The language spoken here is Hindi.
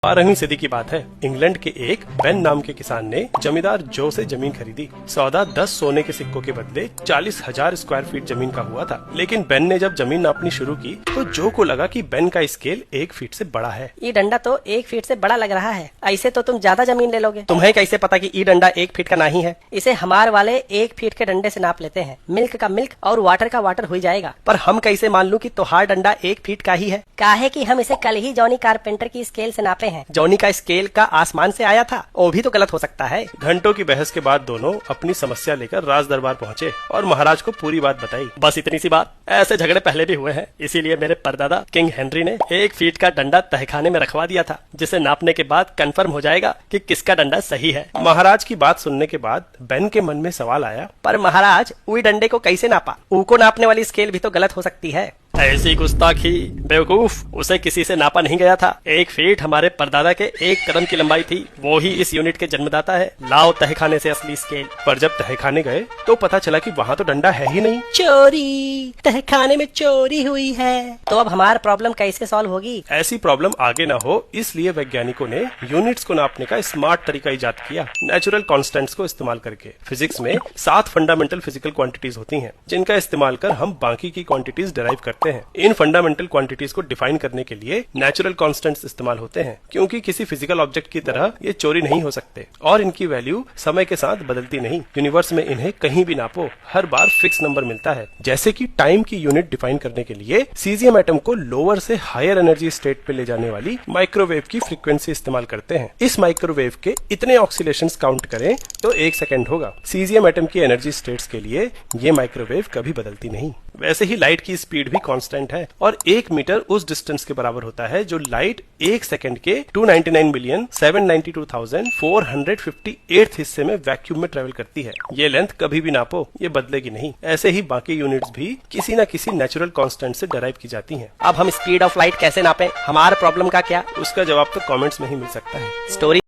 12वीं सदी की बात है। इंग्लैंड के एक बेन नाम के किसान ने जमींदार जो से जमीन खरीदी। सौदा 10 सोने के सिक्कों के बदले 40,000 स्क्वायर फीट जमीन का हुआ था। लेकिन बेन ने जब जमीन नापनी शुरू की तो जो को लगा कि बेन का स्केल 1 फीट से बड़ा है। ये डंडा तो 1 फीट से बड़ा लग रहा है। ऐसे तो तुम ज्यादा जमीन ले लोगे। तुम्हें कैसे पता कि ये डंडा 1 फीट का नहीं है? इसे हमार वाले 1 फीट के डंडे से नाप लेते हैं। मिल्क का मिल्क और वाटर का वाटर हो जाएगा। पर हम कैसे मान लूं कि तोहार डंडा 1 फीट का ही है? काहे कि हम इसे कल ही जॉनी कारपेंटर की स्केल से नापे हैं। जॉनी का स्केल का आसमान से आया था, वो भी तो गलत हो सकता है। घंटों की बहस के बाद दोनों अपनी समस्या लेकर राज दरबार पहुंचे और महाराज को पूरी बात बताई। बस इतनी सी बात। ऐसे झगड़े पहले भी हुए हैं, इसीलिए मेरे परदादा किंग हेनरी ने 1 फीट का डंडा तहखाने में रखवा दिया था, जिसे नापने के बाद कंफर्म हो जाएगा कि किसका डंडा सही है। महाराज की बात सुनने के बाद बेन के मन में सवाल आया, पर महाराज उई डंडे को कैसे नापा? ऊको नापने वाली स्केल भी तो गलत हो सकती है। ऐसी गुस्ताखी बेवकूफ, उसे किसी से नापा नहीं गया था। 1 फीट हमारे परदादा के 1 कदम की लंबाई थी। वो ही इस यूनिट के जन्मदाता है। लाओ तहखाने से असली स्केल। पर जब तहखाने गए तो पता चला कि वहाँ तो डंडा है ही नहीं। चोरी, तहखाने में चोरी हुई है। तो अब हमारा प्रॉब्लम कैसे सॉल्व होगी? ऐसी प्रॉब्लम आगे ना हो, इसलिए वैज्ञानिकों ने यूनिट्स को नापने का स्मार्ट तरीका इजाद किया। नेचुरल कांस्टेंट्स को इस्तेमाल करके। फिजिक्स में 7 फंडामेंटल फिजिकल क्वांटिटीज होती हैं, जिनका इस्तेमाल कर हम बाकी की क्वांटिटीज डिराइव करते हैं। इन फंडामेंटल क्वांटिटीज को डिफाइन करने के लिए नेचुरल कांस्टेंट्स इस्तेमाल होते हैं, क्योंकि किसी फिजिकल ऑब्जेक्ट की तरह ये चोरी नहीं हो सकते और इनकी वैल्यू समय के साथ बदलती नहीं। यूनिवर्स में इन्हें कहीं भी नापो, हर बार फिक्स नंबर मिलता है। जैसे कि टाइम की यूनिट डिफाइन करने के लिए सीजियम एटम को लोअर से हायर एनर्जी स्टेट पे ले जाने वाली माइक्रोवेव की फ्रीक्वेंसी इस्तेमाल करते हैं। इस माइक्रोवेव के इतने ऑक्सीलेशंस काउंट करें तो 1 सेकेंड होगा। सीजियम एटम की एनर्जी स्टेट्स के लिए ये माइक्रोवेव कभी बदलती नहीं। वैसे ही लाइट की स्पीड भी कांस्टेंट है और 1 मीटर उस डिस्टेंस के बराबर होता है जो लाइट 1 सेकंड के 299,792,458 हिस्से में वैक्यूम में ट्रेवल करती है। ये लेंथ कभी भी नापो, ये बदलेगी नहीं। ऐसे ही बाकी यूनिट्स भी किसी न किसी नेचुरल कांस्टेंट से डिराइव की जाती हैं। अब हम स्पीड ऑफ लाइट कैसे नापें? हमारे प्रॉब्लम का क्या? उसका जवाब तो कमेंट्स में ही मिल सकता है। स्टोरी